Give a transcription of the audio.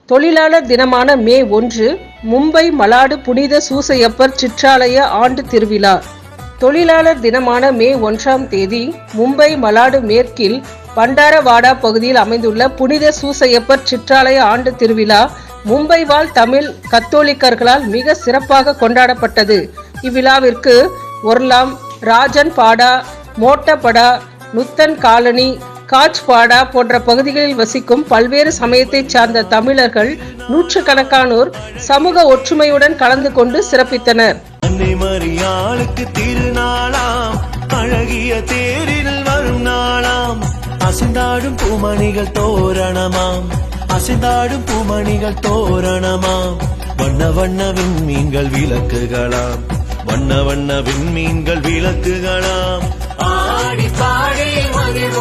தொழிலாளர் தினமான மே 1 மும்பை மலாடு புனித சூசையப்பர் சிற்றாலய ஆண்டு திருவிழா. தொழிலாளர் தினமான மே 1ஆம் தேதி மும்பை மலாடு மேற்கில் பண்டாரவாடா பகுதியில் அமைந்துள்ள புனித சூசையப்பர் சிற்றாலய ஆண்டு திருவிழா மும்பை வாழ் தமிழ் கத்தோலிக்கர்களால் மிக சிறப்பாக கொண்டாடப்பட்டது. இவ்விழாவிற்கு ஒர்லாம், ராஜன் பாடா, மோட்டபடா, நுத்தன் காலனி, காஜ்பாடா போன்ற பகுதிகளில் வசிக்கும் பல்வேறு சமயத்தை சார்ந்த தமிழர்கள் நூற்றுக்கணக்கானோர் சமூக ஒற்றுமையுடன் கலந்து கொண்டு சிறப்பித்தனர். திருநாளாம் அழகிய தேரில் வரும் நாளாம், அசைந்தாடும் பூமணிகள் தோரணமாம், அசைந்தாடும் பூமணிகள் தோரணமாம், வண்ண வண்ண விண்மீன்கள் விளக்குகளாம், வண்ண வண்ண விண்மீன்கள் விளக்குகளாம், ஆடி பாடி மகிழ்வோம்